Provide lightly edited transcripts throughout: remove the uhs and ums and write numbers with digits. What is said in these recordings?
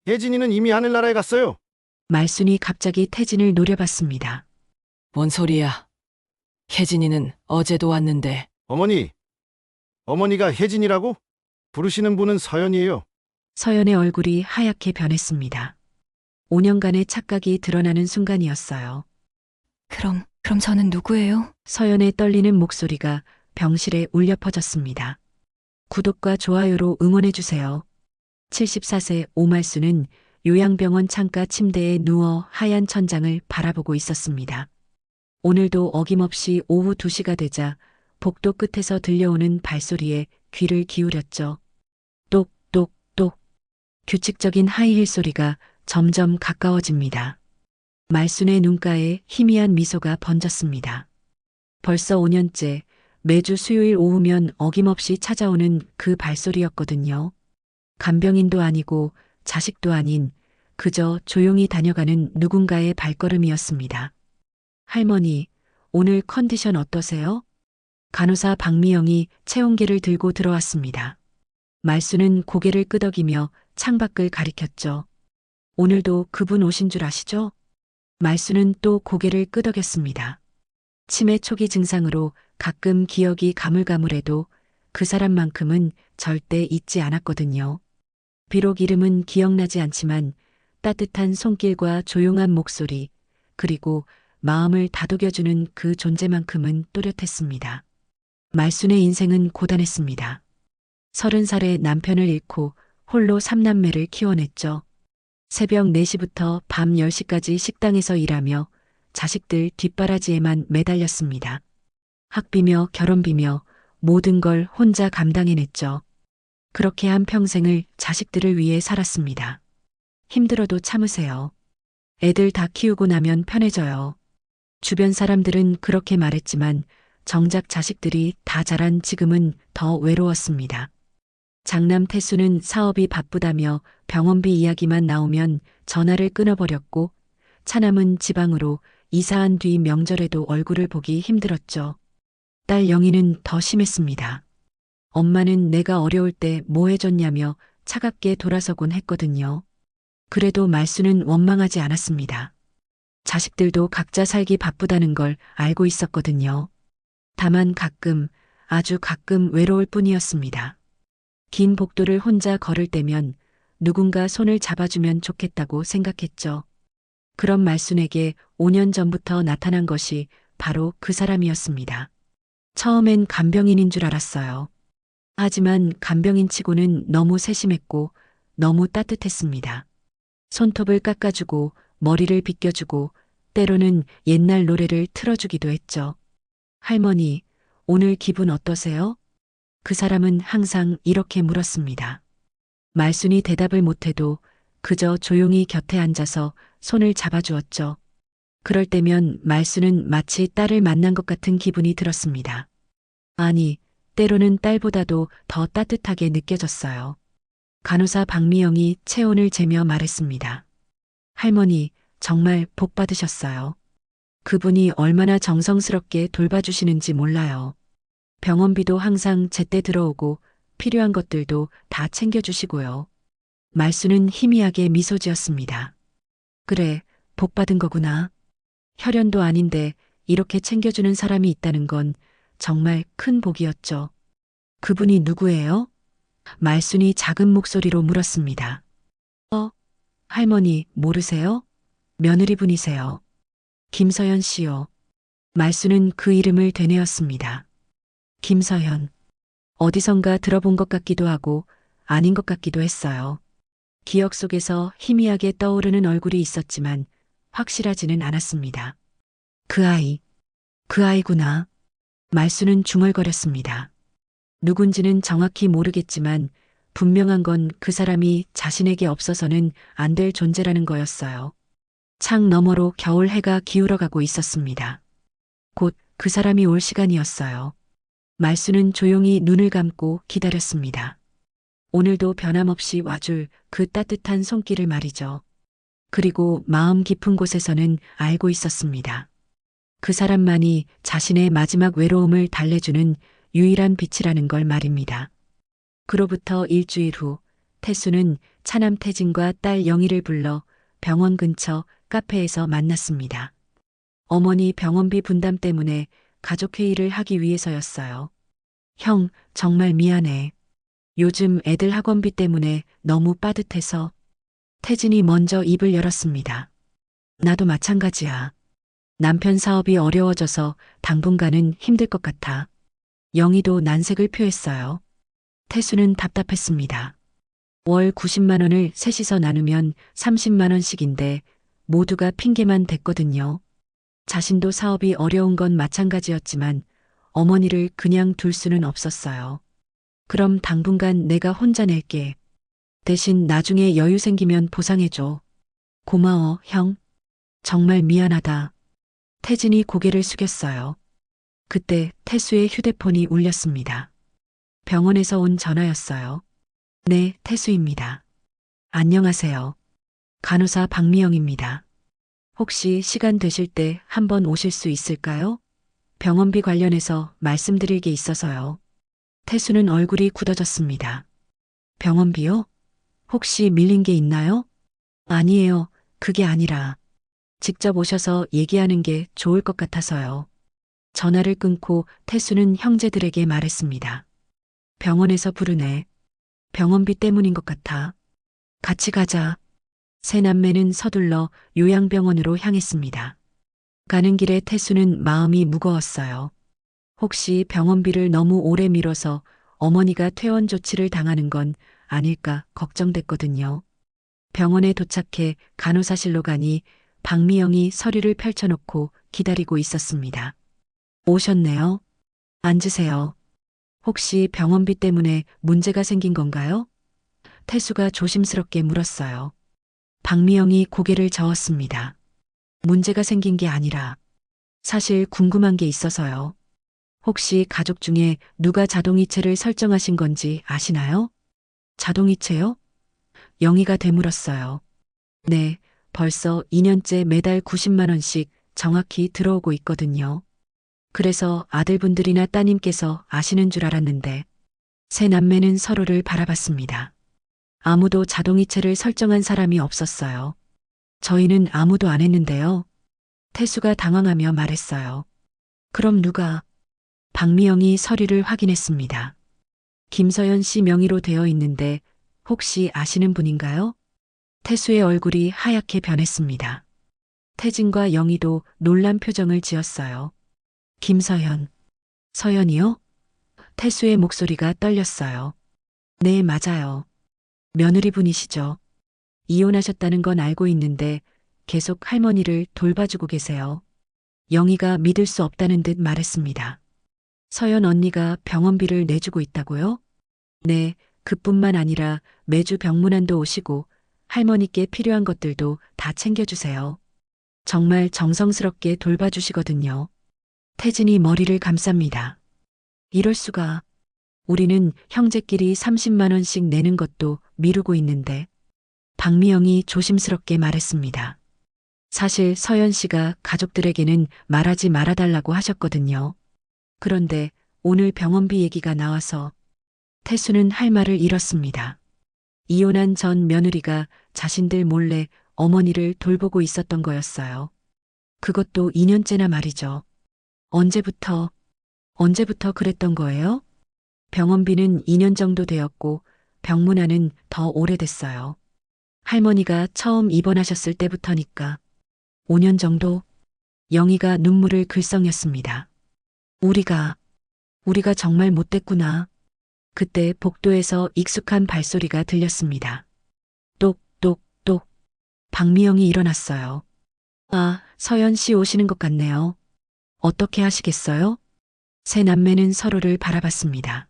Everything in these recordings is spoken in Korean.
혜진이는 이미 하늘나라에 갔어요. 말순이 갑자기 태진을 노려봤습니다. 뭔 소리야? 혜진이는 어제도 왔는데. 어머니가 혜진이라고? 부르시는 분은 서연이에요. 서연의 얼굴이 하얗게 변했습니다. 5년간의 착각이 드러나는 순간이었어요. 그럼 저는 누구예요? 서연의 떨리는 목소리가 병실에 울려 퍼졌습니다. 구독과 좋아요로 응원해주세요. 74세 오말수는 요양병원 창가 침대에 누워 하얀 천장을 바라보고 있었습니다. 오늘도 어김없이 오후 2시가 되자 복도 끝에서 들려오는 발소리에 귀를 기울였죠. 똑똑똑. 규칙적인 하이힐 소리가 점점 가까워집니다. 말순의 눈가에 희미한 미소가 번졌습니다. 벌써 5년째 매주 수요일 오후면 어김없이 찾아오는 그 발소리였거든요. 간병인도 아니고 자식도 아닌 그저 조용히 다녀가는 누군가의 발걸음이었습니다. 할머니, 오늘 컨디션 어떠세요? 간호사 박미영이 체온계를 들고 들어왔습니다. 말수는 고개를 끄덕이며 창밖을 가리켰죠. 오늘도 그분 오신 줄 아시죠? 말수는 또 고개를 끄덕였습니다. 치매 초기 증상으로 가끔 기억이 가물가물해도 그 사람만큼은 절대 잊지 않았거든요. 비록 이름은 기억나지 않지만 따뜻한 손길과 조용한 목소리, 그리고 마음을 다독여주는 그 존재만큼은 또렷했습니다. 말순의 인생은 고단했습니다. 30살에 남편을 잃고 홀로 3남매를 키워냈죠. 새벽 4시부터 밤 10시까지 식당에서 일하며 자식들 뒷바라지에만 매달렸습니다. 학비며 결혼비며 모든 걸 혼자 감당해냈죠. 그렇게 한 평생을 자식들을 위해 살았습니다. 힘들어도 참으세요. 애들 다 키우고 나면 편해져요. 주변 사람들은 그렇게 말했지만 정작 자식들이 다 자란 지금은 더 외로웠습니다. 장남 태수는 사업이 바쁘다며 병원비 이야기만 나오면 전화를 끊어버렸고 차남은 지방으로 이사한 뒤 명절에도 얼굴을 보기 힘들었죠. 딸 영희는 더 심했습니다. 엄마는 내가 어려울 때 뭐 해줬냐며 차갑게 돌아서곤 했거든요. 그래도 말수는 원망하지 않았습니다. 자식들도 각자 살기 바쁘다는 걸 알고 있었거든요. 다만 가끔, 아주 가끔 외로울 뿐이었습니다. 긴 복도를 혼자 걸을 때면 누군가 손을 잡아주면 좋겠다고 생각했죠. 그런 말순에게 5년 전부터 나타난 것이 바로 그 사람이었습니다. 처음엔 간병인인 줄 알았어요. 하지만 간병인치고는 너무 세심했고 너무 따뜻했습니다. 손톱을 깎아주고 머리를 빗겨주고 때로는 옛날 노래를 틀어주기도 했죠. 할머니, 오늘 기분 어떠세요? 그 사람은 항상 이렇게 물었습니다. 말순이 대답을 못해도 그저 조용히 곁에 앉아서 손을 잡아주었죠. 그럴 때면 말순은 마치 딸을 만난 것 같은 기분이 들었습니다. 아니, 때로는 딸보다도 더 따뜻하게 느껴졌어요. 간호사 박미영이 체온을 재며 말했습니다. 할머니, 정말 복 받으셨어요. 그분이 얼마나 정성스럽게 돌봐주시는지 몰라요. 병원비도 항상 제때 들어오고 필요한 것들도 다 챙겨주시고요. 말수는 희미하게 미소 지었습니다. 그래, 복 받은 거구나. 혈연도 아닌데 이렇게 챙겨주는 사람이 있다는 건 정말 큰 복이었죠. 그분이 누구예요? 말순이 작은 목소리로 물었습니다. 할머니, 모르세요? 며느리분이세요. 김서연 씨요. 말순은 그 이름을 되뇌었습니다. 김서연. 어디선가 들어본 것 같기도 하고 아닌 것 같기도 했어요. 기억 속에서 희미하게 떠오르는 얼굴이 있었지만 확실하지는 않았습니다. 그 아이구나. 말순은 중얼거렸습니다. 누군지는 정확히 모르겠지만 분명한 건 그 사람이 자신에게 없어서는 안 될 존재라는 거였어요. 창 너머로 겨울 해가 기울어가고 있었습니다. 곧 그 사람이 올 시간이었어요. 말수는 조용히 눈을 감고 기다렸습니다. 오늘도 변함없이 와줄 그 따뜻한 손길을 말이죠. 그리고 마음 깊은 곳에서는 알고 있었습니다. 그 사람만이 자신의 마지막 외로움을 달래주는 유일한 빛이라는 걸 말입니다. 그로부터 일주일 후 태수는 차남 태진과 딸 영희를 불러 병원 근처 카페에서 만났습니다. 어머니 병원비 분담 때문에 가족회의를 하기 위해서였어요. 형, 정말 미안해. 요즘 애들 학원비 때문에 너무 빠듯해서. 태진이 먼저 입을 열었습니다. 나도 마찬가지야. 남편 사업이 어려워져서 당분간은 힘들 것 같아. 영희도 난색을 표했어요. 태수는 답답했습니다. 월 90만 원을 셋이서 나누면 30만 원씩인데 모두가 핑계만 댔거든요. 자신도 사업이 어려운 건 마찬가지였지만 어머니를 그냥 둘 수는 없었어요. 그럼 당분간 내가 혼자 낼게. 대신 나중에 여유 생기면 보상해줘. 고마워, 형. 정말 미안하다. 태진이 고개를 숙였어요. 그때 태수의 휴대폰이 울렸습니다. 병원에서 온 전화였어요. 네, 태수입니다. 안녕하세요. 간호사 박미영입니다. 혹시 시간 되실 때 한번 오실 수 있을까요? 병원비 관련해서 말씀드릴 게 있어서요. 태수는 얼굴이 굳어졌습니다. 병원비요? 혹시 밀린 게 있나요? 아니에요. 그게 아니라 직접 오셔서 얘기하는 게 좋을 것 같아서요. 전화를 끊고 태수는 형제들에게 말했습니다. 병원에서 부르네. 병원비 때문인 것 같아. 같이 가자. 세 남매는 서둘러 요양병원으로 향했습니다. 가는 길에 태수는 마음이 무거웠어요. 혹시 병원비를 너무 오래 미뤄서 어머니가 퇴원 조치를 당하는 건 아닐까 걱정됐거든요. 병원에 도착해 간호사실로 가니 박미영이 서류를 펼쳐놓고 기다리고 있었습니다. 오셨네요. 앉으세요. 혹시 병원비 때문에 문제가 생긴 건가요? 태수가 조심스럽게 물었어요. 박미영이 고개를 저었습니다. 문제가 생긴 게 아니라 사실 궁금한 게 있어서요. 혹시 가족 중에 누가 자동이체를 설정하신 건지 아시나요? 자동이체요? 영희가 되물었어요. 네, 벌써 2년째 매달 90만 원씩 정확히 들어오고 있거든요. 그래서 아들분들이나 따님께서 아시는 줄 알았는데 세 남매는 서로를 바라봤습니다. 아무도 자동이체를 설정한 사람이 없었어요. 저희는 아무도 안 했는데요. 태수가 당황하며 말했어요. 그럼 누가? 박미영이 서류를 확인했습니다. 김서연 씨 명의로 되어 있는데 혹시 아시는 분인가요? 태수의 얼굴이 하얗게 변했습니다. 태진과 영희도 놀란 표정을 지었어요. 김서연. 서연이요? 태수의 목소리가 떨렸어요. 네, 맞아요. 며느리분이시죠. 이혼하셨다는 건 알고 있는데 계속 할머니를 돌봐주고 계세요. 영희가 믿을 수 없다는 듯 말했습니다. 서연 언니가 병원비를 내주고 있다고요? 네, 그뿐만 아니라 매주 병문안도 오시고 할머니께 필요한 것들도 다 챙겨주세요. 정말 정성스럽게 돌봐주시거든요. 태진이 머리를 감쌉니다. 이럴 수가. 우리는 형제끼리 30만 원씩 내는 것도 미루고 있는데. 박미영이 조심스럽게 말했습니다. 사실 서연 씨가 가족들에게는 말하지 말아달라고 하셨거든요. 그런데 오늘 병원비 얘기가 나와서 태수는 할 말을 잃었습니다. 이혼한 전 며느리가 자신들 몰래 어머니를 돌보고 있었던 거였어요. 그것도 2년째나 말이죠. 언제부터 그랬던 거예요? 병원비는 2년 정도 되었고 병문안은 더 오래됐어요. 할머니가 처음 입원하셨을 때부터니까 5년 정도? 영희가 눈물을 글썽였습니다. 우리가 정말 못됐구나. 그때 복도에서 익숙한 발소리가 들렸습니다. 똑똑똑. 박미영이 일어났어요. 아, 서연 씨 오시는 것 같네요. 어떻게 하시겠어요? 세 남매는 서로를 바라봤습니다.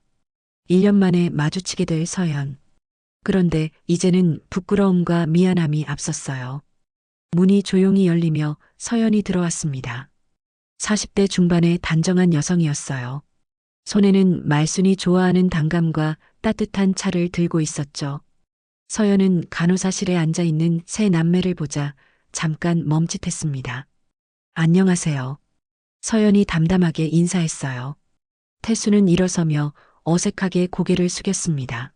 1년 만에 마주치게 될 서연. 그런데 이제는 부끄러움과 미안함이 앞섰어요. 문이 조용히 열리며 서연이 들어왔습니다. 40대 중반의 단정한 여성이었어요. 손에는 말순이 좋아하는 단감과 따뜻한 차를 들고 있었죠. 서연은 간호사실에 앉아 있는 세 남매를 보자 잠깐 멈칫했습니다. 안녕하세요. 서연이 담담하게 인사했어요. 태수는 일어서며 어색하게 고개를 숙였습니다.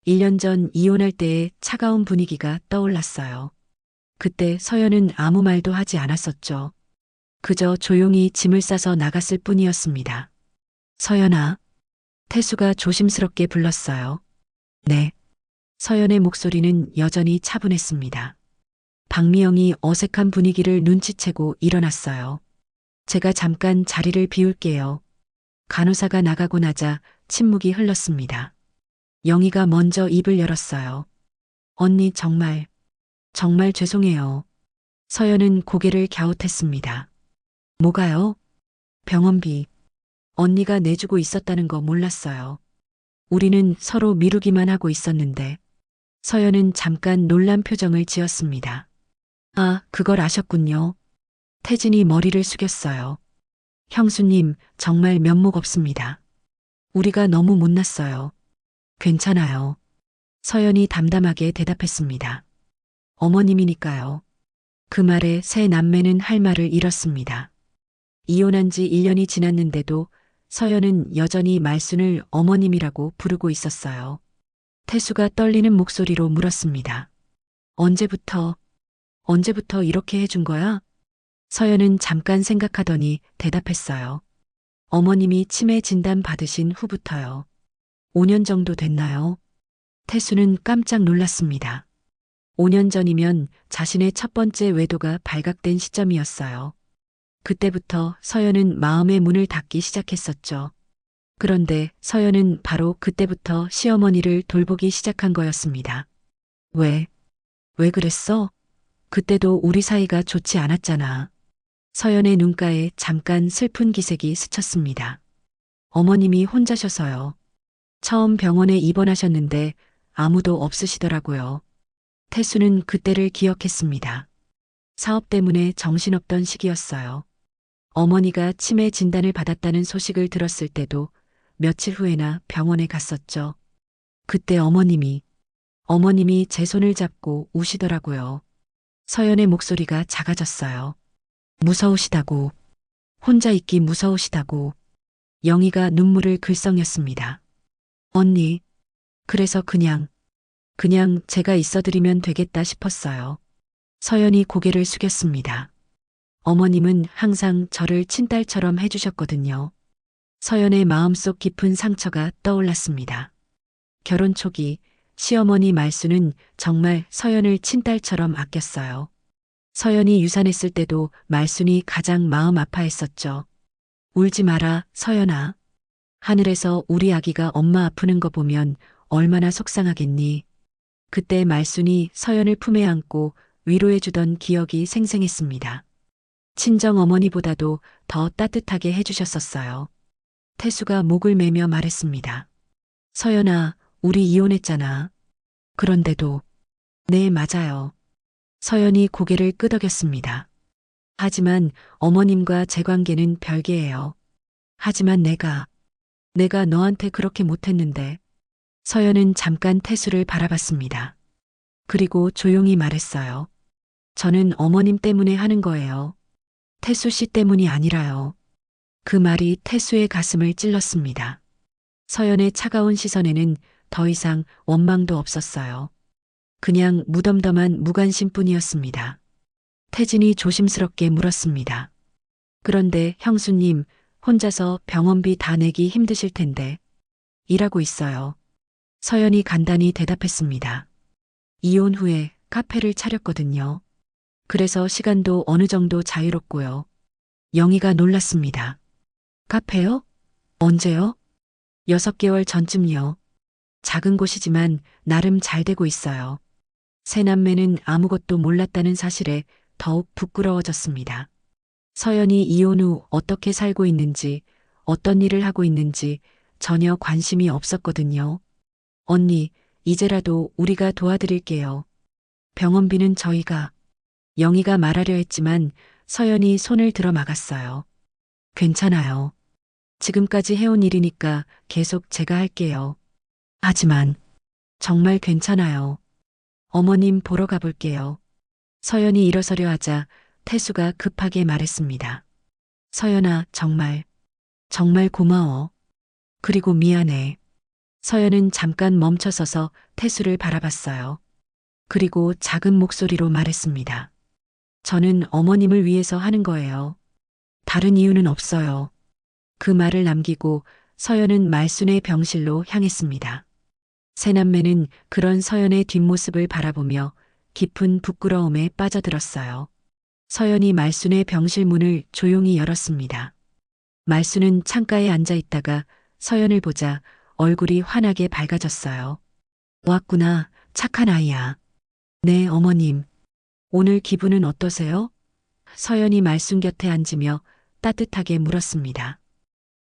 1년 전 이혼할 때의 차가운 분위기가 떠올랐어요. 그때 서연은 아무 말도 하지 않았었죠. 그저 조용히 짐을 싸서 나갔을 뿐이었습니다. 서연아. 태수가 조심스럽게 불렀어요. 네. 서연의 목소리는 여전히 차분했습니다. 박미영이 어색한 분위기를 눈치채고 일어났어요. 제가 잠깐 자리를 비울게요. 간호사가 나가고 나자 침묵이 흘렀습니다. 영희가 먼저 입을 열었어요. 언니 정말 죄송해요. 서연은 고개를 갸웃했습니다. 뭐가요? 병원비. 언니가 내주고 있었다는 거 몰랐어요. 우리는 서로 미루기만 하고 있었는데. 서연은 잠깐 놀란 표정을 지었습니다. 아, 그걸 아셨군요. 태진이 머리를 숙였어요. 형수님, 정말 면목 없습니다. 우리가 너무 못났어요. 괜찮아요. 서연이 담담하게 대답했습니다. 어머님이니까요. 그 말에 새 남매는 할 말을 잃었습니다. 이혼한 지 1년이 지났는데도 서연은 여전히 말순을 어머님이라고 부르고 있었어요. 태수가 떨리는 목소리로 물었습니다. 언제부터 이렇게 해준 거야? 서연은 잠깐 생각하더니 대답했어요. 어머님이 치매 진단 받으신 후부터요. 5년 정도 됐나요? 태수는 깜짝 놀랐습니다. 5년 전이면 자신의 첫 번째 외도가 발각된 시점이었어요. 그때부터 서연은 마음의 문을 닫기 시작했었죠. 그런데 서연은 바로 그때부터 시어머니를 돌보기 시작한 거였습니다. 왜 그랬어? 그때도 우리 사이가 좋지 않았잖아. 서연의 눈가에 잠깐 슬픈 기색이 스쳤습니다. 어머님이 혼자셔서요. 처음 병원에 입원하셨는데 아무도 없으시더라고요. 태수는 그때를 기억했습니다. 사업 때문에 정신없던 시기였어요. 어머니가 치매 진단을 받았다는 소식을 들었을 때도 며칠 후에나 병원에 갔었죠. 그때 어머님이 제 손을 잡고 우시더라고요. 서연의 목소리가 작아졌어요. 무서우시다고. 혼자 있기 무서우시다고. 영희가 눈물을 글썽였습니다. 언니, 그래서 그냥 제가 있어드리면 되겠다 싶었어요. 서연이 고개를 숙였습니다. 어머님은 항상 저를 친딸처럼 해주셨거든요. 서연의 마음속 깊은 상처가 떠올랐습니다. 결혼 초기 시어머니 말수는 정말 서연을 친딸처럼 아꼈어요. 서연이 유산했을 때도 말순이 가장 마음 아파했었죠. 울지 마라, 서연아. 하늘에서 우리 아기가 엄마 아프는 거 보면 얼마나 속상하겠니. 그때 말순이 서연을 품에 안고 위로해주던 기억이 생생했습니다. 친정 어머니보다도 더 따뜻하게 해주셨었어요. 태수가 목을 매며 말했습니다. 서연아, 우리 이혼했잖아. 그런데도. 네, 맞아요. 서연이 고개를 끄덕였습니다. 하지만 어머님과 제 관계는 별개예요. 하지만 내가 너한테 그렇게 못했는데. 서연은 잠깐 태수를 바라봤습니다. 그리고 조용히 말했어요. 저는 어머님 때문에 하는 거예요. 태수 씨 때문이 아니라요. 그 말이 태수의 가슴을 찔렀습니다. 서연의 차가운 시선에는 더 이상 원망도 없었어요. 그냥 무덤덤한 무관심뿐이었습니다. 태진이 조심스럽게 물었습니다. 그런데 형수님, 혼자서 병원비 다 내기 힘드실 텐데. 일하고 있어요. 서연이 간단히 대답했습니다. 이혼 후에 카페를 차렸거든요. 그래서 시간도 어느 정도 자유롭고요. 영희가 놀랐습니다. 카페요? 언제요? 6개월 전쯤요. 작은 곳이지만 나름 잘 되고 있어요. 새 남매는 아무것도 몰랐다는 사실에 더욱 부끄러워졌습니다. 서연이 이혼 후 어떻게 살고 있는지, 어떤 일을 하고 있는지 전혀 관심이 없었거든요. 언니, 이제라도 우리가 도와드릴게요. 병원비는 저희가. 영희가 말하려 했지만 서연이 손을 들어 막았어요. 괜찮아요. 지금까지 해온 일이니까 계속 제가 할게요. 하지만 정말 괜찮아요. 어머님 보러 가볼게요. 서연이 일어서려 하자 태수가 급하게 말했습니다. 서연아, 정말 고마워. 그리고 미안해. 서연은 잠깐 멈춰서서 태수를 바라봤어요. 그리고 작은 목소리로 말했습니다. 저는 어머님을 위해서 하는 거예요. 다른 이유는 없어요. 그 말을 남기고 서연은 말순의 병실로 향했습니다. 세 남매는 그런 서연의 뒷모습을 바라보며 깊은 부끄러움에 빠져들었어요. 서연이 말순의 병실 문을 조용히 열었습니다. 말순은 창가에 앉아 있다가 서연을 보자 얼굴이 환하게 밝아졌어요. 왔구나, 착한 아이야. 네, 어머님. 오늘 기분은 어떠세요? 서연이 말순 곁에 앉으며 따뜻하게 물었습니다.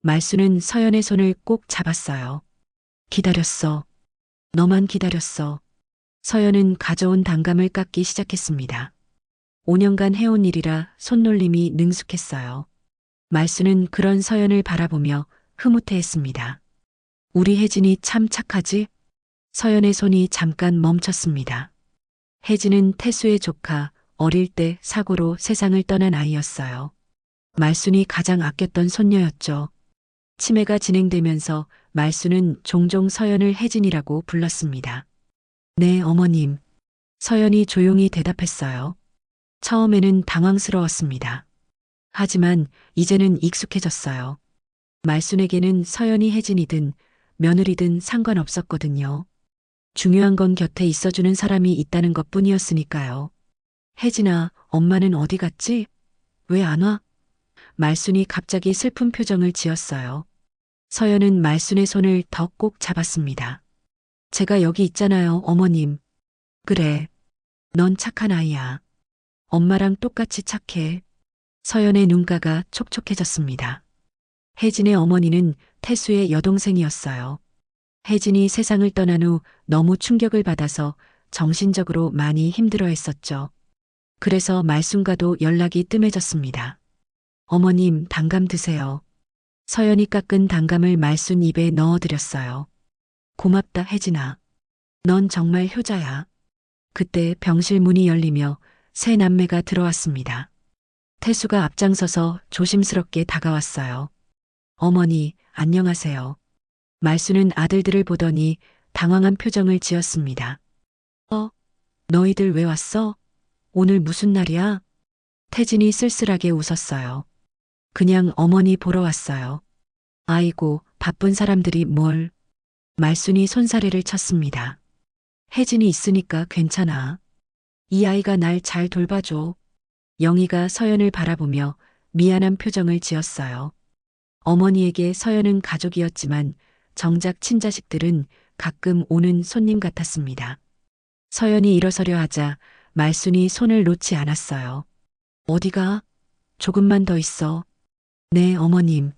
말순은 서연의 손을 꼭 잡았어요. 기다렸어. 너만 기다렸어. 서연은 가져온 단감을 깎기 시작했습니다. 5년간 해온 일이라 손놀림이 능숙했어요. 말순은 그런 서연을 바라보며 흐뭇해했습니다. 우리 혜진이 참 착하지? 서연의 손이 잠깐 멈췄습니다. 혜진은 태수의 조카, 어릴 때 사고로 세상을 떠난 아이였어요. 말순이 가장 아꼈던 손녀였죠. 치매가 진행되면서 말순은 종종 서연을 혜진이라고 불렀습니다. 네, 어머님. 서연이 조용히 대답했어요. 처음에는 당황스러웠습니다. 하지만 이제는 익숙해졌어요. 말순에게는 서연이 혜진이든 며느리든 상관없었거든요. 중요한 건 곁에 있어주는 사람이 있다는 것 뿐이었으니까요. 혜진아, 엄마는 어디 갔지? 왜 안 와? 말순이 갑자기 슬픈 표정을 지었어요. 서연은 말순의 손을 더 꼭 잡았습니다. 제가 여기 있잖아요, 어머님. 그래. 넌 착한 아이야. 엄마랑 똑같이 착해. 서연의 눈가가 촉촉해졌습니다. 혜진의 어머니는 태수의 여동생이었어요. 혜진이 세상을 떠난 후 너무 충격을 받아서 정신적으로 많이 힘들어했었죠. 그래서 말순과도 연락이 뜸해졌습니다. 어머님, 단감 드세요. 서연이 깎은 단감을 말순 입에 넣어드렸어요. 고맙다, 혜진아. 넌 정말 효자야. 그때 병실 문이 열리며 세 남매가 들어왔습니다. 태수가 앞장서서 조심스럽게 다가왔어요. 어머니, 안녕하세요. 말순은 아들들을 보더니 당황한 표정을 지었습니다. 너희들 왜 왔어? 오늘 무슨 날이야? 태진이 쓸쓸하게 웃었어요. 그냥 어머니 보러 왔어요. 아이고, 바쁜 사람들이 뭘. 말순이 손사래를 쳤습니다. 혜진이 있으니까 괜찮아. 이 아이가 날 잘 돌봐줘. 영희가 서연을 바라보며 미안한 표정을 지었어요. 어머니에게 서연은 가족이었지만 정작 친자식들은 가끔 오는 손님 같았습니다. 서연이 일어서려 하자 말순이 손을 놓지 않았어요. 어디가? 조금만 더 있어. 네, 어머님.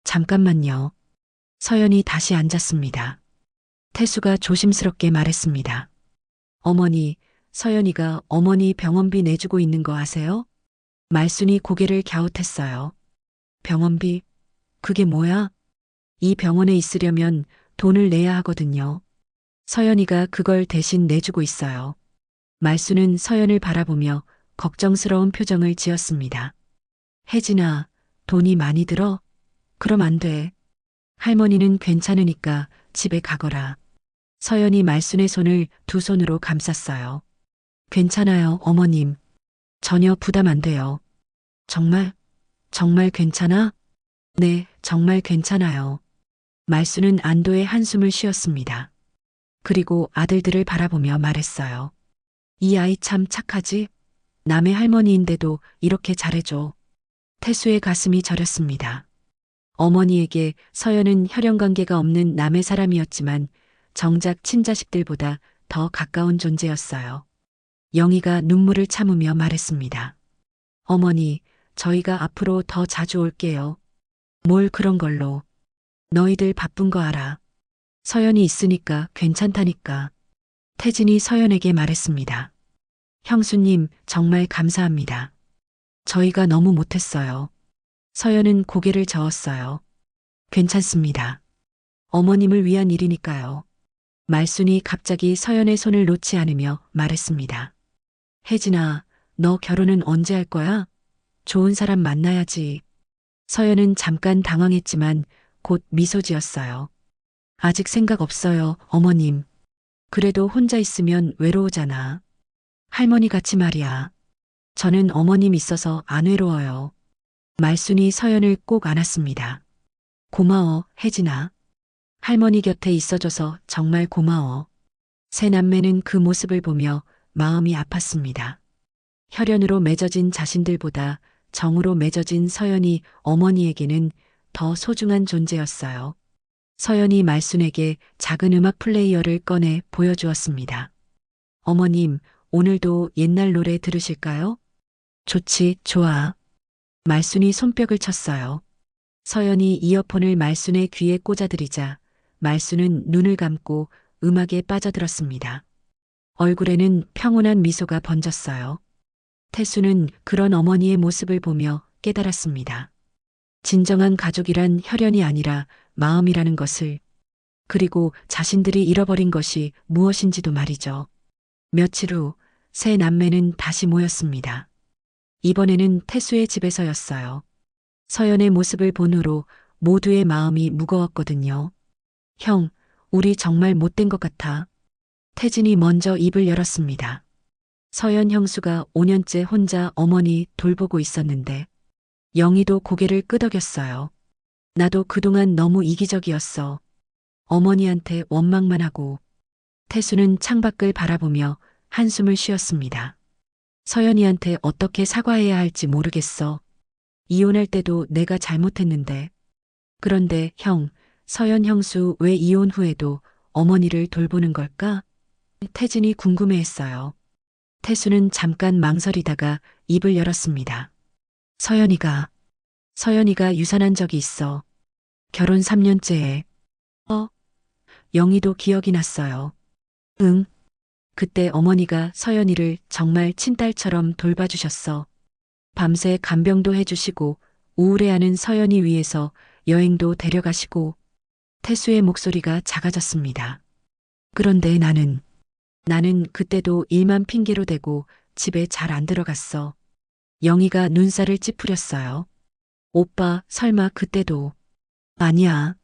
잠깐만요. 서연이 다시 앉았습니다. 태수가 조심스럽게 말했습니다. 어머니, 서연이가 어머니 병원비 내주고 있는 거 아세요? 말순이 고개를 갸웃했어요. 병원비? 그게 뭐야? 이 병원에 있으려면 돈을 내야 하거든요. 서연이가 그걸 대신 내주고 있어요. 말순은 서연을 바라보며 걱정스러운 표정을 지었습니다. 혜진아, 돈이 많이 들어? 그럼 안 돼. 할머니는 괜찮으니까 집에 가거라. 서연이 말순의 손을 두 손으로 감쌌어요. 괜찮아요, 어머님. 전혀 부담 안 돼요. 정말, 정말 괜찮아? 네, 정말 괜찮아요. 말순은 안도의 한숨을 쉬었습니다. 그리고 아들들을 바라보며 말했어요. 이 아이 참 착하지? 남의 할머니인데도 이렇게 잘해줘. 태수의 가슴이 저렸습니다. 어머니에게 서연은 혈연관계가 없는 남의 사람이었지만 정작 친자식들보다 더 가까운 존재였어요. 영희가 눈물을 참으며 말했습니다. 어머니, 저희가 앞으로 더 자주 올게요. 뭘 그런 걸로. 너희들 바쁜 거 알아. 서연이 있으니까 괜찮다니까. 태진이 서연에게 말했습니다. 형수님, 정말 감사합니다. 저희가 너무 못했어요. 서연은 고개를 저었어요. 괜찮습니다. 어머님을 위한 일이니까요. 말순이 갑자기 서연의 손을 놓지 않으며 말했습니다. 혜진아, 너 결혼은 언제 할 거야? 좋은 사람 만나야지. 서연은 잠깐 당황했지만 곧 미소 지었어요. 아직 생각 없어요, 어머님. 그래도 혼자 있으면 외로우잖아. 할머니 같이 말이야. 저는 어머님 있어서 안 외로워요. 말순이 서연을 꼭 안았습니다. 고마워, 혜진아. 할머니 곁에 있어줘서 정말 고마워. 새 남매는 그 모습을 보며 마음이 아팠습니다. 혈연으로 맺어진 자신들보다 정으로 맺어진 서연이 어머니에게는 더 소중한 존재였어요. 서연이 말순에게 작은 음악 플레이어를 꺼내 보여주었습니다. 어머님, 오늘도 옛날 노래 들으실까요? 좋지, 좋아. 말순이 손뼉을 쳤어요. 서연이 이어폰을 말순의 귀에 꽂아들이자 말순은 눈을 감고 음악에 빠져들었습니다. 얼굴에는 평온한 미소가 번졌어요. 태수는 그런 어머니의 모습을 보며 깨달았습니다. 진정한 가족이란 혈연이 아니라 마음이라는 것을, 그리고 자신들이 잃어버린 것이 무엇인지도 말이죠. 며칠 후 새 남매는 다시 모였습니다. 이번에는 태수의 집에서였어요. 서연의 모습을 본 후로 모두의 마음이 무거웠거든요. 형, 우리 정말 못된 것 같아. 태진이 먼저 입을 열었습니다. 서연 형수가 5년째 혼자 어머니 돌보고 있었는데 영희도 고개를 끄덕였어요. 나도 그동안 너무 이기적이었어. 어머니한테 원망만 하고. 태수는 창밖을 바라보며 한숨을 쉬었습니다. 서연이한테 어떻게 사과해야 할지 모르겠어. 이혼할 때도 내가 잘못했는데. 그런데 형, 서연 형수 왜 이혼 후에도 어머니를 돌보는 걸까? 태진이 궁금해했어요. 태수는 잠깐 망설이다가 입을 열었습니다. 서연이가 유산한 적이 있어. 결혼 3년째에. 영희도 기억이 났어요. 응. 그때 어머니가 서연이를 정말 친딸처럼 돌봐주셨어. 밤새 간병도 해주시고 우울해하는 서연이 위해서 여행도 데려가시고. 태수의 목소리가 작아졌습니다. 그런데 나는 그때도 일만 핑계로 대고 집에 잘 안 들어갔어. 영희가 눈살을 찌푸렸어요. 오빠, 설마 그때도. 아니야.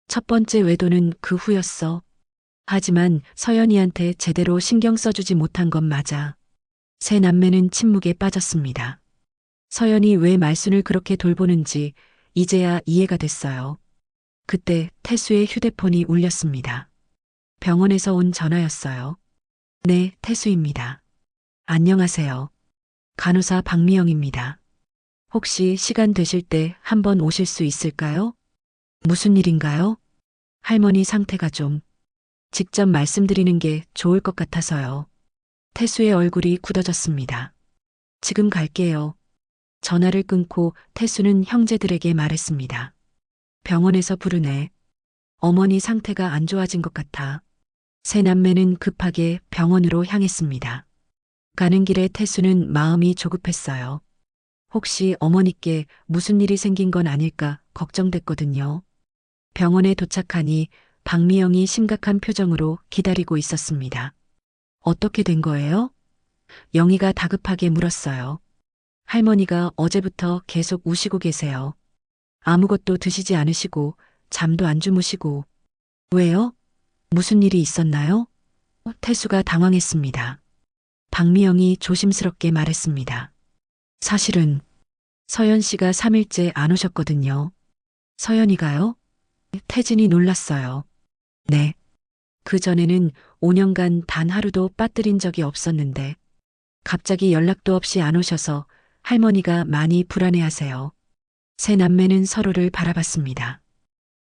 첫 번째 외도는 그 후였어. 하지만 서연이한테 제대로 신경 써주지 못한 건 맞아. 새 남매는 침묵에 빠졌습니다. 서연이 왜 말순을 그렇게 돌보는지 이제야 이해가 됐어요. 그때 태수의 휴대폰이 울렸습니다. 병원에서 온 전화였어요. 네, 태수입니다. 안녕하세요. 간호사 박미영입니다. 혹시 시간 되실 때 한번 오실 수 있을까요? 무슨 일인가요? 할머니 상태가 좀. 직접 말씀드리는 게 좋을 것 같아서요. 태수의 얼굴이 굳어졌습니다. 지금 갈게요. 전화를 끊고 태수는 형제들에게 말했습니다. 병원에서 부르네. 어머니 상태가 안 좋아진 것 같아. 새 남매는 급하게 병원으로 향했습니다. 가는 길에 태수는 마음이 조급했어요. 혹시 어머니께 무슨 일이 생긴 건 아닐까 걱정됐거든요. 병원에 도착하니 박미영이 심각한 표정으로 기다리고 있었습니다. 어떻게 된 거예요? 영희가 다급하게 물었어요. 할머니가 어제부터 계속 우시고 계세요. 아무것도 드시지 않으시고 잠도 안 주무시고. 왜요? 무슨 일이 있었나요? 태수가 당황했습니다. 박미영이 조심스럽게 말했습니다. 사실은 서연 씨가 3일째 안 오셨거든요. 서연이가요? 태진이 놀랐어요. 네. 그전에는 5년간 단 하루도 빠뜨린 적이 없었는데 갑자기 연락도 없이 안 오셔서 할머니가 많이 불안해하세요. 새 남매는 서로를 바라봤습니다.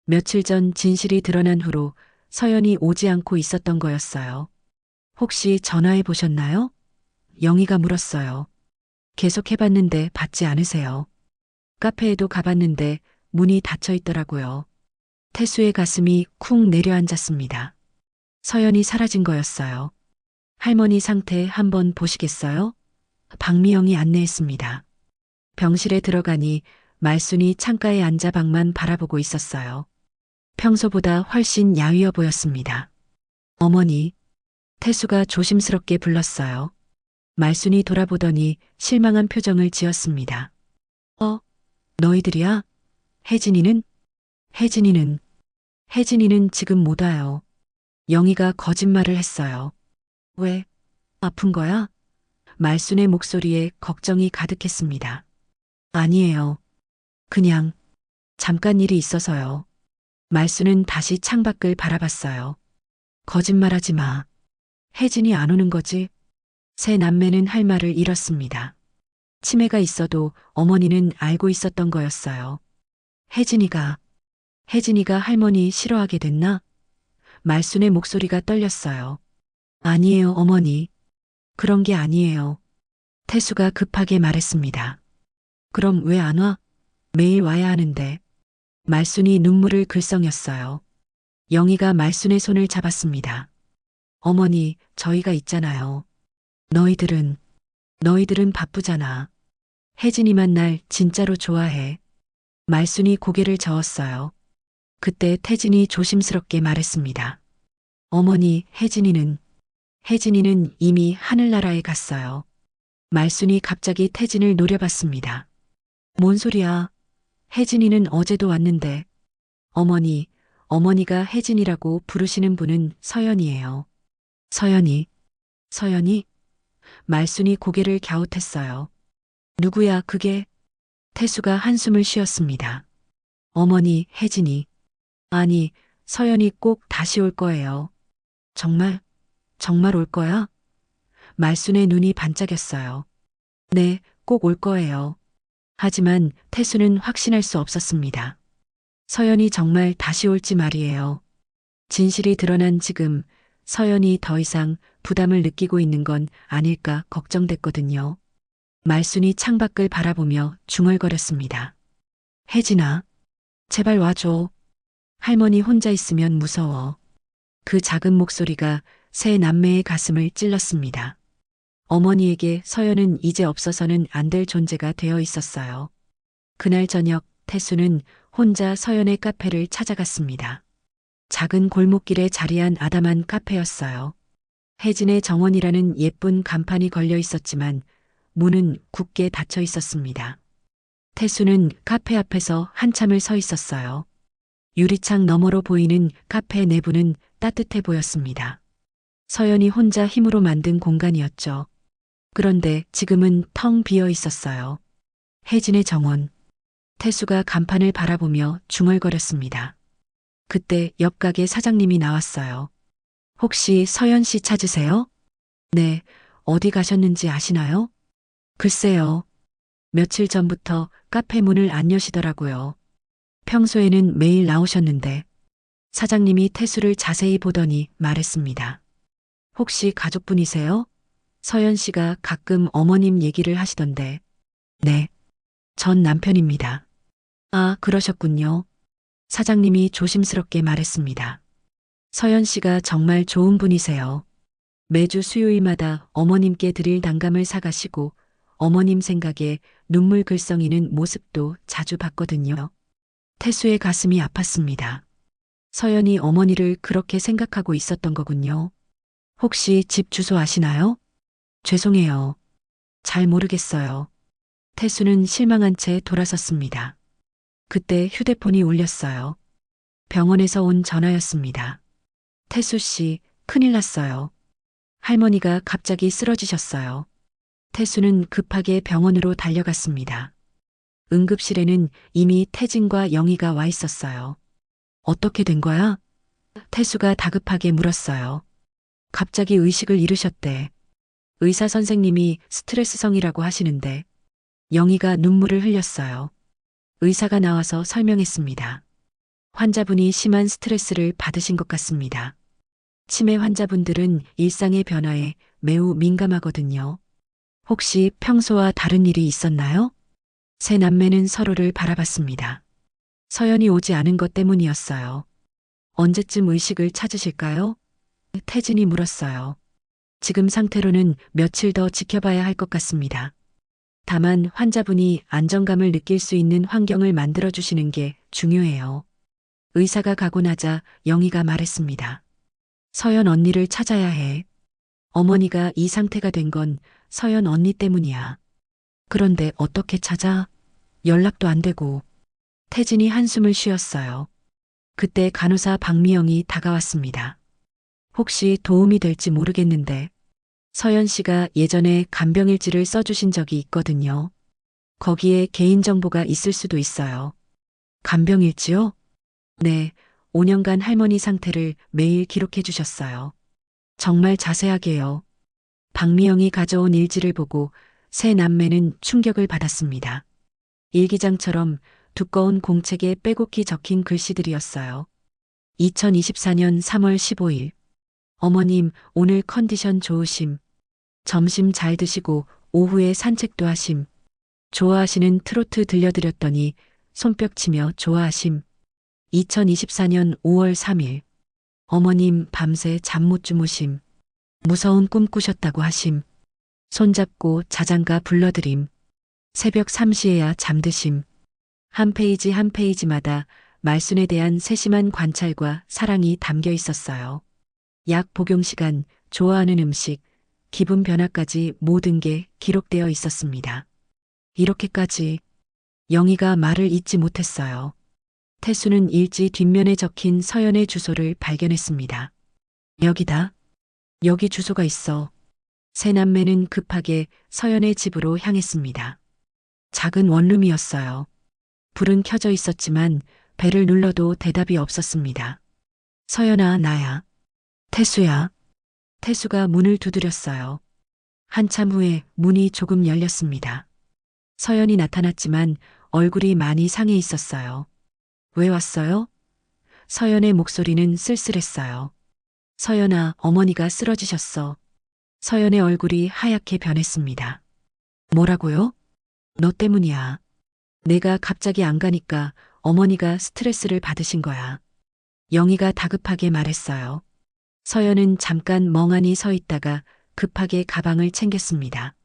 며칠 전 진실이 드러난 후로 서연이 오지 않고 있었던 거였어요. 혹시 전화해 보셨나요? 영희가 물었어요. 계속 해봤는데 받지 않으세요. 카페에도 가봤는데 문이 닫혀 있더라고요. 태수의 가슴이 쿵 내려앉았습니다. 서연이 사라진 거였어요. 할머니 상태 한번 보시겠어요? 박미영이 안내했습니다. 병실에 들어가니 말순이 창가에 앉아 방만 바라보고 있었어요. 평소보다 훨씬 야위어 보였습니다. 어머니, 태수가 조심스럽게 불렀어요. 말순이 돌아보더니 실망한 표정을 지었습니다. 너희들이야? 혜진이는? 혜진이는 지금 못 와요. 영희가 거짓말을 했어요. 왜? 아픈 거야? 말순의 목소리에 걱정이 가득했습니다. 아니에요. 그냥 잠깐 일이 있어서요. 말순은 다시 창밖을 바라봤어요. 거짓말하지 마. 혜진이 안 오는 거지? 새 남매는 할 말을 잃었습니다. 치매가 있어도 어머니는 알고 있었던 거였어요. 혜진이가 할머니 싫어하게 됐나? 말순의 목소리가 떨렸어요. 아니에요, 어머니. 그런 게 아니에요. 태수가 급하게 말했습니다. 그럼 왜 안 와? 매일 와야 하는데. 말순이 눈물을 글썽였어요. 영희가 말순의 손을 잡았습니다. 어머니, 저희가 있잖아요. 너희들은 바쁘잖아. 혜진이만 날 진짜로 좋아해. 말순이 고개를 저었어요. 그때 태진이 조심스럽게 말했습니다. 어머니, 혜진이는 이미 하늘나라에 갔어요. 말순이 갑자기 태진을 노려봤습니다. 뭔 소리야? 혜진이는 어제도 왔는데. 어머니가 혜진이라고 부르시는 분은 서연이에요. 서연이? 말순이 고개를 갸웃했어요. 누구야, 그게? 태수가 한숨을 쉬었습니다. 어머니, 혜진이. 아니, 서연이 꼭 다시 올 거예요. 정말 올 거야? 말순의 눈이 반짝였어요. 네, 꼭 올 거예요. 하지만 태수는 확신할 수 없었습니다. 서연이 정말 다시 올지 말이에요. 진실이 드러난 지금 서연이 더 이상 부담을 느끼고 있는 건 아닐까 걱정됐거든요. 말순이 창밖을 바라보며 중얼거렸습니다. 혜진아, 제발 와줘. 할머니 혼자 있으면 무서워. 그 작은 목소리가 새 남매의 가슴을 찔렀습니다. 어머니에게 서연은 이제 없어서는 안 될 존재가 되어 있었어요. 그날 저녁 태수는 혼자 서연의 카페를 찾아갔습니다. 작은 골목길에 자리한 아담한 카페였어요. 혜진의 정원이라는 예쁜 간판이 걸려 있었지만 문은 굳게 닫혀 있었습니다. 태수는 카페 앞에서 한참을 서 있었어요. 유리창 너머로 보이는 카페 내부는 따뜻해 보였습니다. 서연이 혼자 힘으로 만든 공간이었죠. 그런데 지금은 텅 비어 있었어요. 혜진의 정원. 태수가 간판을 바라보며 중얼거렸습니다. 그때 옆 가게 사장님이 나왔어요. 혹시 서연 씨 찾으세요? 네, 어디 가셨는지 아시나요? 글쎄요. 며칠 전부터 카페 문을 안 여시더라고요. 평소에는 매일 나오셨는데. 사장님이 태수를 자세히 보더니 말했습니다. 혹시 가족분이세요? 서연 씨가 가끔 어머님 얘기를 하시던데. 네, 전 남편입니다. 아, 그러셨군요. 사장님이 조심스럽게 말했습니다. 서연 씨가 정말 좋은 분이세요. 매주 수요일마다 어머님께 드릴 단감을 사가시고 어머님 생각에 눈물 글썽이는 모습도 자주 봤거든요. 태수의 가슴이 아팠습니다. 서연이 어머니를 그렇게 생각하고 있었던 거군요. 혹시 집 주소 아시나요? 죄송해요. 잘 모르겠어요. 태수는 실망한 채 돌아섰습니다. 그때 휴대폰이 울렸어요. 병원에서 온 전화였습니다. 태수 씨, 큰일 났어요. 할머니가 갑자기 쓰러지셨어요. 태수는 급하게 병원으로 달려갔습니다. 응급실에는 이미 태진과 영희가 와 있었어요. 어떻게 된 거야? 태수가 다급하게 물었어요. 갑자기 의식을 잃으셨대. 의사 선생님이 스트레스성이라고 하시는데. 영희가 눈물을 흘렸어요. 의사가 나와서 설명했습니다. 환자분이 심한 스트레스를 받으신 것 같습니다. 치매 환자분들은 일상의 변화에 매우 민감하거든요. 혹시 평소와 다른 일이 있었나요? 세 남매는 서로를 바라봤습니다. 서연이 오지 않은 것 때문이었어요. 언제쯤 의식을 찾으실까요? 태진이 물었어요. 지금 상태로는 며칠 더 지켜봐야 할 것 같습니다. 다만 환자분이 안정감을 느낄 수 있는 환경을 만들어주시는 게 중요해요. 의사가 가고 나자 영희가 말했습니다. 서연 언니를 찾아야 해. 어머니가 이 상태가 된 건 서연 언니 때문이야. 그런데 어떻게 찾아? 연락도 안 되고. 태진이 한숨을 쉬었어요. 그때 간호사 박미영이 다가왔습니다. 혹시 도움이 될지 모르겠는데 서연 씨가 예전에 간병일지를 써주신 적이 있거든요. 거기에 개인정보가 있을 수도 있어요. 간병일지요? 네, 5년간 할머니 상태를 매일 기록해 주셨어요. 정말 자세하게요. 박미영이 가져온 일지를 보고 세 남매는 충격을 받았습니다. 일기장처럼 두꺼운 공책에 빼곡히 적힌 글씨들이었어요. 2024년 3월 15일. 어머님, 오늘 컨디션 좋으심. 점심 잘 드시고 오후에 산책도 하심. 좋아하시는 트로트 들려드렸더니 손뼉 치며 좋아하심. 2024년 5월 3일. 어머님 밤새 잠 못 주무심. 무서운 꿈 꾸셨다고 하심. 손잡고 자장가 불러드림. 새벽 3시에야 잠드심. 한 페이지 한 페이지마다 말순에 대한 세심한 관찰과 사랑이 담겨 있었어요. 약 복용 시간, 좋아하는 음식, 기분 변화까지 모든 게 기록되어 있었습니다. 이렇게까지 영희가 말을 잇지 못했어요. 태수는 일지 뒷면에 적힌 서연의 주소를 발견했습니다. 여기다. 여기 주소가 있어. 세 남매는 급하게 서연의 집으로 향했습니다. 작은 원룸이었어요. 불은 켜져 있었지만 벨을 눌러도 대답이 없었습니다. 서연아, 나야. 태수야. 태수가 문을 두드렸어요. 한참 후에 문이 조금 열렸습니다. 서연이 나타났지만 얼굴이 많이 상해 있었어요. 왜 왔어요? 서연의 목소리는 쓸쓸했어요. 서연아, 어머니가 쓰러지셨어. 서연의 얼굴이 하얗게 변했습니다. 뭐라고요? 너 때문이야. 내가 갑자기 안 가니까 어머니가 스트레스를 받으신 거야. 영희가 다급하게 말했어요. 서연은 잠깐 멍하니 서 있다가 급하게 가방을 챙겼습니다.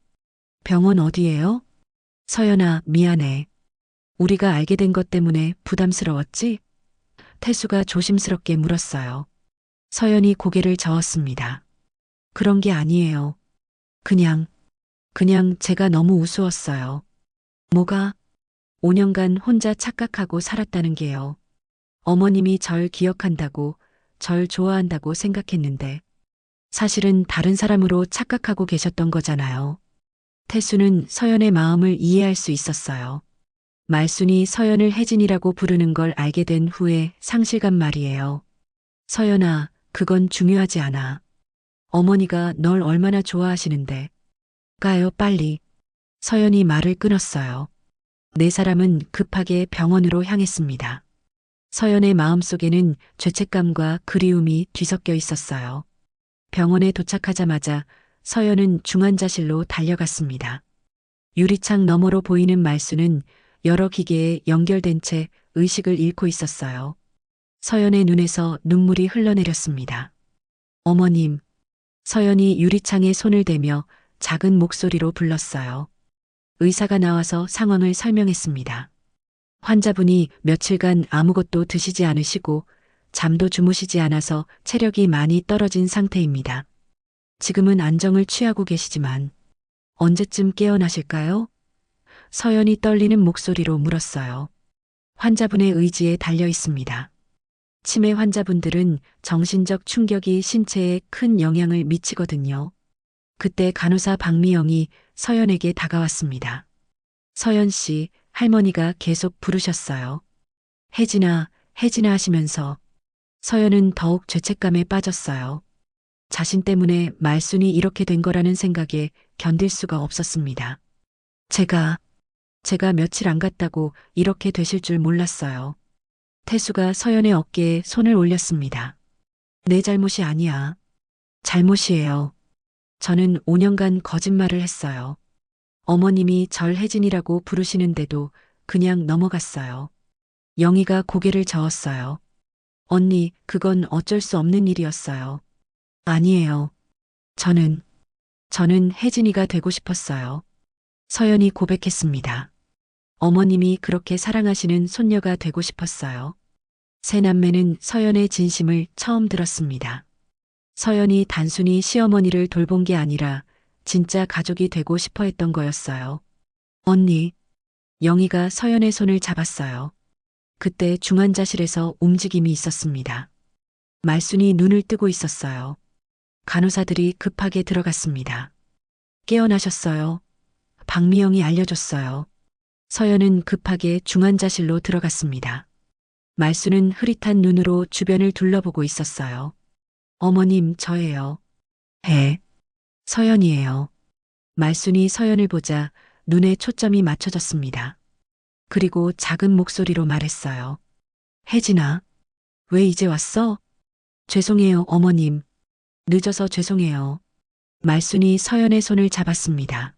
병원 어디예요? 서연아, 미안해. 우리가 알게 된 것 때문에 부담스러웠지? 태수가 조심스럽게 물었어요. 서연이 고개를 저었습니다. 그런 게 아니에요. 그냥 제가 너무 우스웠어요. 뭐가? 5년간 혼자 착각하고 살았다는 게요. 어머님이 절 기억한다고, 절 좋아한다고 생각했는데, 사실은 다른 사람으로 착각하고 계셨던 거잖아요. 태수는 서연의 마음을 이해할 수 있었어요. 말순이 서연을 혜진이라고 부르는 걸 알게 된 후에 상실감 말이에요. 서연아, 그건 중요하지 않아. 어머니가 널 얼마나 좋아하시는데. 가요, 빨리. 서연이 말을 끊었어요. 네 사람은 급하게 병원으로 향했습니다. 서연의 마음속에는 죄책감과 그리움이 뒤섞여 있었어요. 병원에 도착하자마자 서연은 중환자실로 달려갔습니다. 유리창 너머로 보이는 말순은 여러 기계에 연결된 채 의식을 잃고 있었어요. 서연의 눈에서 눈물이 흘러내렸습니다. 어머님. 서연이 유리창에 손을 대며 작은 목소리로 불렀어요. 의사가 나와서 상황을 설명했습니다. 환자분이 며칠간 아무것도 드시지 않으시고 잠도 주무시지 않아서 체력이 많이 떨어진 상태입니다. 지금은 안정을 취하고 계시지만 언제쯤 깨어나실까요? 서연이 떨리는 목소리로 물었어요. 환자분의 의지에 달려 있습니다. 치매 환자분들은 정신적 충격이 신체에 큰 영향을 미치거든요. 그때 간호사 박미영이 서연에게 다가왔습니다. 서연 씨, 할머니가 계속 부르셨어요. 혜진아, 혜진아 하시면서 서연은 더욱 죄책감에 빠졌어요. 자신 때문에 말순이 이렇게 된 거라는 생각에 견딜 수가 없었습니다. 제가 며칠 안 갔다고 이렇게 되실 줄 몰랐어요. 태수가 서연의 어깨에 손을 올렸습니다. 내 잘못이 아니야. 잘못이에요. 저는 5년간 거짓말을 했어요. 어머님이 절 혜진이라고 부르시는데도 그냥 넘어갔어요. 영희가 고개를 저었어요. 언니, 그건 어쩔 수 없는 일이었어요. 아니에요. 저는 혜진이가 되고 싶었어요. 서연이 고백했습니다. 어머님이 그렇게 사랑하시는 손녀가 되고 싶었어요. 세 남매는 서연의 진심을 처음 들었습니다. 서연이 단순히 시어머니를 돌본 게 아니라 진짜 가족이 되고 싶어 했던 거였어요. 언니, 영희가 서연의 손을 잡았어요. 그때 중환자실에서 움직임이 있었습니다. 말순이 눈을 뜨고 있었어요. 간호사들이 급하게 들어갔습니다. 깨어나셨어요. 박미영이 알려줬어요. 서연은 급하게 중환자실로 들어갔습니다. 말순은 흐릿한 눈으로 주변을 둘러보고 있었어요. 어머님, 저예요. 서연이에요. 말순이 서연을 보자 눈에 초점이 맞춰졌습니다. 그리고 작은 목소리로 말했어요. 혜진아, 왜 이제 왔어? 죄송해요, 어머님. 늦어서 죄송해요. 말순이 서연의 손을 잡았습니다.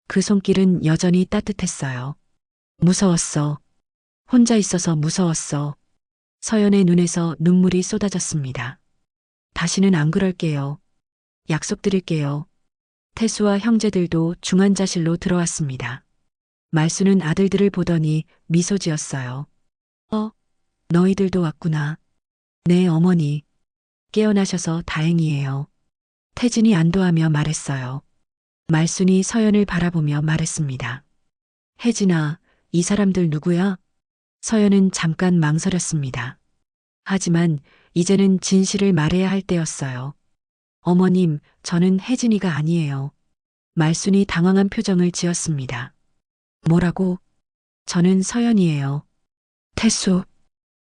그 손길은 여전히 따뜻했어요. 무서웠어. 혼자 있어서 무서웠어. 서연의 눈에서 눈물이 쏟아졌습니다. 다시는 안 그럴게요. 약속드릴게요. 태수와 형제들도 중환자실로 들어왔습니다. 말수는 아들들을 보더니 미소 지었어요. 너희들도 왔구나. 네, 어머니. 깨어나셔서 다행이에요. 태진이 안도하며 말했어요. 말순이 서연을 바라보며 말했습니다. 혜진아, 이 사람들 누구야? 서연은 잠깐 망설였습니다. 하지만 이제는 진실을 말해야 할 때였어요. 어머님, 저는 혜진이가 아니에요. 말순이 당황한 표정을 지었습니다. 뭐라고? 저는 서연이에요. 태수.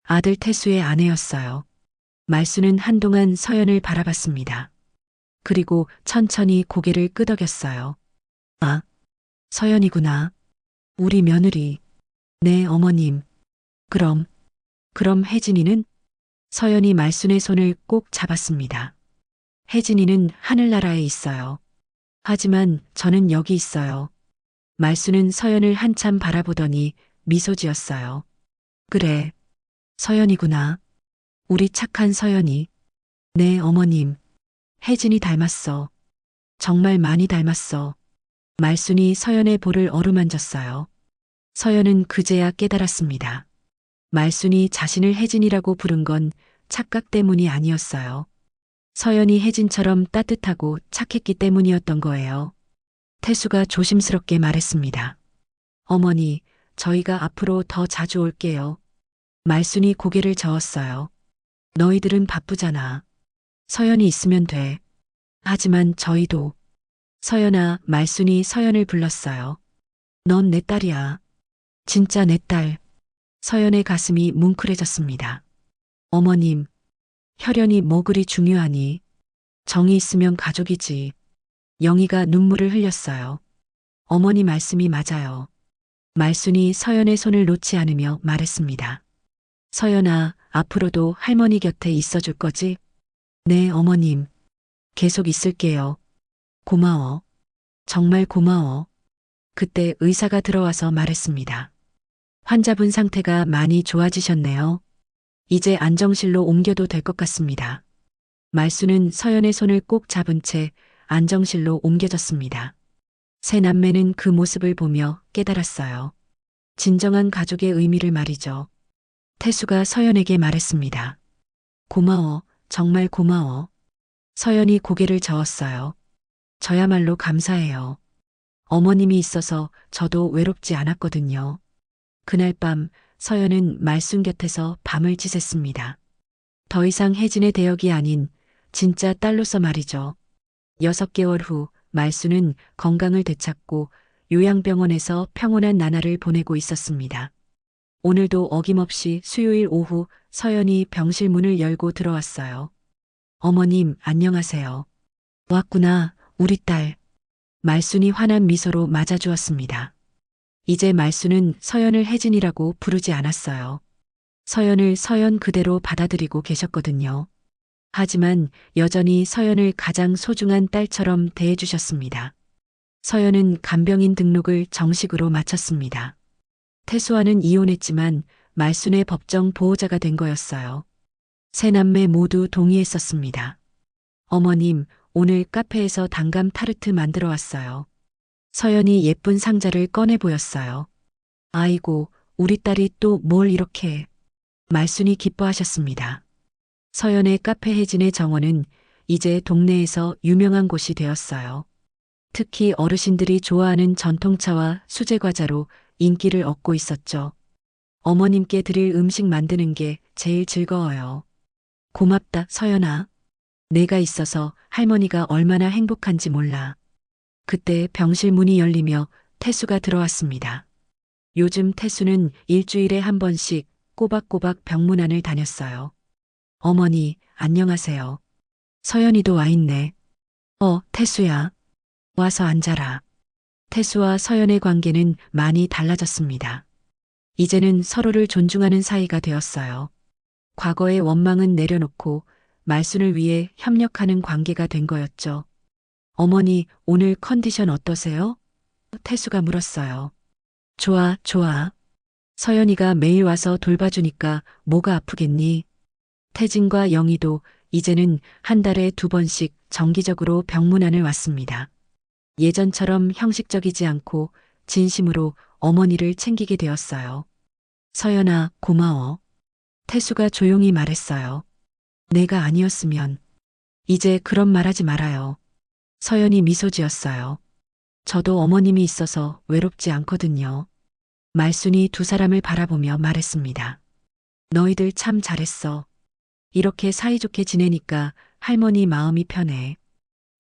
아들 태수의 아내였어요. 말순은 한동안 서연을 바라봤습니다. 그리고 천천히 고개를 끄덕였어요. 아, 서연이구나. 우리 며느리. 네, 어머님. 그럼 혜진이는? 서연이 말순의 손을 꼭 잡았습니다. 혜진이는 하늘나라에 있어요. 하지만 저는 여기 있어요. 말순은 서연을 한참 바라보더니 미소 지었어요. 그래, 서연이구나. 우리 착한 서연이. 네, 어머님. 혜진이 닮았어. 정말 많이 닮았어. 말순이 서연의 볼을 어루만졌어요. 서연은 그제야 깨달았습니다. 말순이 자신을 혜진이라고 부른 건 착각 때문이 아니었어요. 서연이 혜진처럼 따뜻하고 착했기 때문이었던 거예요. 태수가 조심스럽게 말했습니다. 어머니, 저희가 앞으로 더 자주 올게요. 말순이 고개를 저었어요. 너희들은 바쁘잖아. 서연이 있으면 돼. 하지만 저희도. 서연아, 말순이 서연을 불렀어요. 넌 내 딸이야. 진짜 내 딸. 서연의 가슴이 뭉클해졌습니다. 어머님, 혈연이 뭐 그리 중요하니? 정이 있으면 가족이지. 영희가 눈물을 흘렸어요. 어머니 말씀이 맞아요. 말순이 서연의 손을 놓지 않으며 말했습니다. 서연아, 앞으로도 할머니 곁에 있어줄 거지? 네, 어머님. 계속 있을게요. 고마워. 정말 고마워. 그때 의사가 들어와서 말했습니다. 환자분 상태가 많이 좋아지셨네요. 이제 안정실로 옮겨도 될 것 같습니다. 말수는 서연의 손을 꼭 잡은 채 안정실로 옮겨졌습니다. 세 남매는 그 모습을 보며 깨달았어요. 진정한 가족의 의미를 말이죠. 태수가 서연에게 말했습니다. 고마워, 정말 고마워. 서연이 고개를 저었어요. 저야말로 감사해요. 어머님이 있어서 저도 외롭지 않았거든요. 그날 밤 서연은 말순 곁에서 밤을 지샜습니다. 더 이상 혜진의 대역이 아닌 진짜 딸로서 말이죠. 6개월 후 말순은 건강을 되찾고 요양병원에서 평온한 나날을 보내고 있었습니다. 오늘도 어김없이 수요일 오후 서연이 병실 문을 열고 들어왔어요. 어머님, 안녕하세요. 왔구나, 우리 딸. 말순이 환한 미소로 맞아주었습니다. 이제 말순은 서연을 혜진이라고 부르지 않았어요. 서연을 서연 그대로 받아들이고 계셨거든요. 하지만 여전히 서연을 가장 소중한 딸처럼 대해주셨습니다. 서연은 간병인 등록을 정식으로 마쳤습니다. 태수와는 이혼했지만 말순의 법정 보호자가 된 거였어요. 세 남매 모두 동의했었습니다. 어머님, 오늘 카페에서 단감 타르트 만들어 왔어요. 서연이 예쁜 상자를 꺼내 보였어요. 아이고, 우리 딸이 또 뭘 이렇게. 말순이 기뻐하셨습니다. 서연의 카페 혜진의 정원은 이제 동네에서 유명한 곳이 되었어요. 특히 어르신들이 좋아하는 전통차와 수제 과자로 인기를 얻고 있었죠. 어머님께 드릴 음식 만드는 게 제일 즐거워요. 고맙다, 서연아. 내가 있어서 할머니가 얼마나 행복한지 몰라. 그때 병실 문이 열리며 태수가 들어왔습니다. 요즘 태수는 일주일에 한 번씩 꼬박꼬박 병문안을 다녔어요. 어머니, 안녕하세요. 서연이도 와 있네. 태수야. 와서 앉아라. 태수와 서연의 관계는 많이 달라졌습니다. 이제는 서로를 존중하는 사이가 되었어요. 과거의 원망은 내려놓고 말순을 위해 협력하는 관계가 된 거였죠. 어머니, 오늘 컨디션 어떠세요? 태수가 물었어요. 좋아, 좋아. 서연이가 매일 와서 돌봐주니까 뭐가 아프겠니? 태진과 영희도 이제는 한 달에 2번씩 정기적으로 병문안을 왔습니다. 예전처럼 형식적이지 않고 진심으로 어머니를 챙기게 되었어요. 서연아, 고마워. 태수가 조용히 말했어요. 내가 아니었으면. 이제 그런 말 하지 말아요. 서연이 미소 지었어요. 저도 어머님이 있어서 외롭지 않거든요. 말순이 두 사람을 바라보며 말했습니다. 너희들 참 잘했어. 이렇게 사이좋게 지내니까 할머니 마음이 편해.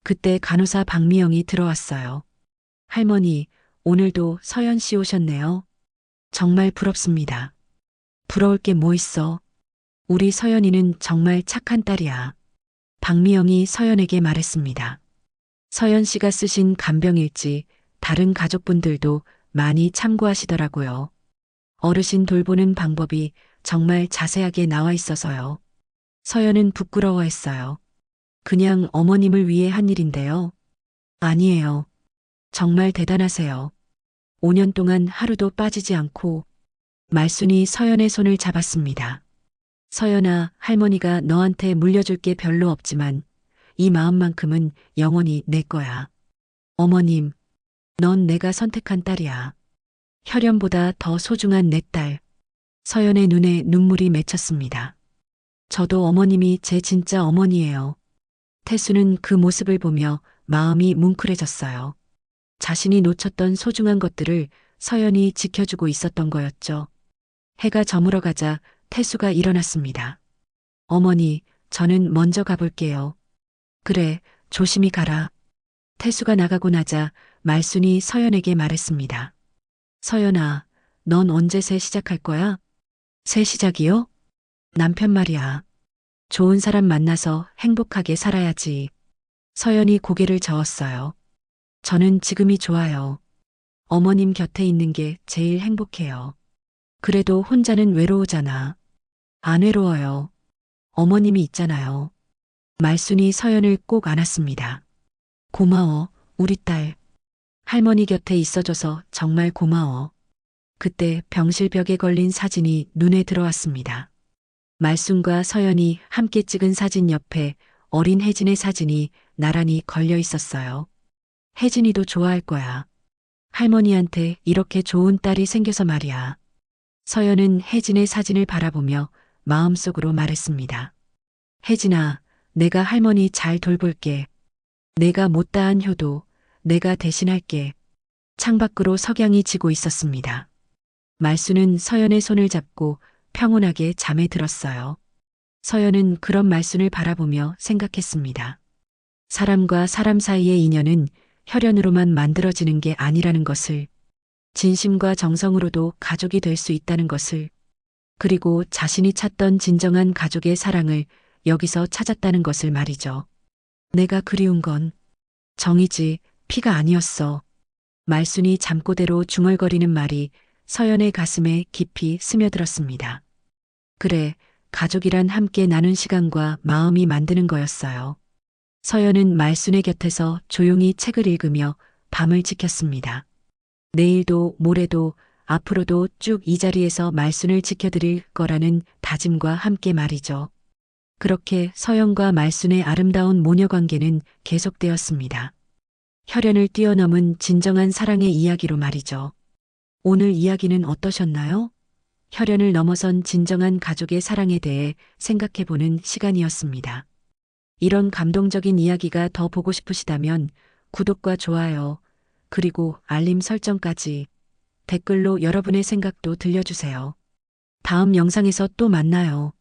그때 간호사 박미영이 들어왔어요. 할머니, 오늘도 서연 씨 오셨네요. 정말 부럽습니다. 부러울 게 뭐 있어. 우리 서연이는 정말 착한 딸이야. 박미영이 서연에게 말했습니다. 서연 씨가 쓰신 간병일지 다른 가족분들도 많이 참고하시더라고요. 어르신 돌보는 방법이 정말 자세하게 나와 있어서요. 서연은 부끄러워했어요. 그냥 어머님을 위해 한 일인데요. 아니에요. 정말 대단하세요. 5년 동안 하루도 빠지지 않고 말순이 서연의 손을 잡았습니다. 서연아, 할머니가 너한테 물려줄 게 별로 없지만 이 마음만큼은 영원히 내 거야. 어머님, 넌 내가 선택한 딸이야. 혈연보다 더 소중한 내 딸. 서연의 눈에 눈물이 맺혔습니다. 저도 어머님이 제 진짜 어머니예요. 태수는 그 모습을 보며 마음이 뭉클해졌어요. 자신이 놓쳤던 소중한 것들을 서연이 지켜주고 있었던 거였죠. 해가 저물어가자 태수가 일어났습니다. 어머니, 저는 먼저 가볼게요. 그래, 조심히 가라. 태수가 나가고 나자 말순이 서연에게 말했습니다. 서연아, 넌 언제 새 시작할 거야? 새 시작이요? 남편 말이야. 좋은 사람 만나서 행복하게 살아야지. 서연이 고개를 저었어요. 저는 지금이 좋아요. 어머님 곁에 있는 게 제일 행복해요. 그래도 혼자는 외로우잖아. 안 외로워요. 어머님이 있잖아요. 말순이 서연을 꼭 안았습니다. 고마워, 우리 딸. 할머니 곁에 있어줘서 정말 고마워. 그때 병실 벽에 걸린 사진이 눈에 들어왔습니다. 말순과 서연이 함께 찍은 사진 옆에 어린 혜진의 사진이 나란히 걸려 있었어요. 혜진이도 좋아할 거야. 할머니한테 이렇게 좋은 딸이 생겨서 말이야. 서연은 혜진의 사진을 바라보며 마음속으로 말했습니다. 혜진아, 내가 할머니 잘 돌볼게. 내가 못다한 효도 내가 대신할게. 창밖으로 석양이 지고 있었습니다. 말순은 서연의 손을 잡고 평온하게 잠에 들었어요. 서연은 그런 말순을 바라보며 생각했습니다. 사람과 사람 사이의 인연은 혈연으로만 만들어지는 게 아니라는 것을, 진심과 정성으로도 가족이 될 수 있다는 것을, 그리고 자신이 찾던 진정한 가족의 사랑을 여기서 찾았다는 것을 말이죠. 내가 그리운 건 정이지 피가 아니었어. 말순이 잠꼬대로 중얼거리는 말이 서연의 가슴에 깊이 스며들었습니다. 그래, 가족이란 함께 나눈 시간과 마음이 만드는 거였어요. 서연은 말순의 곁에서 조용히 책을 읽으며 밤을 지켰습니다. 내일도 모레도 앞으로도 쭉 이 자리에서 말순을 지켜드릴 거라는 다짐과 함께 말이죠. 그렇게 서연과 말순의 아름다운 모녀 관계는 계속되었습니다. 혈연을 뛰어넘은 진정한 사랑의 이야기로 말이죠. 오늘 이야기는 어떠셨나요? 혈연을 넘어선 진정한 가족의 사랑에 대해 생각해보는 시간이었습니다. 이런 감동적인 이야기가 더 보고 싶으시다면 구독과 좋아요, 그리고 알림 설정까지 댓글로 여러분의 생각도 들려주세요. 다음 영상에서 또 만나요.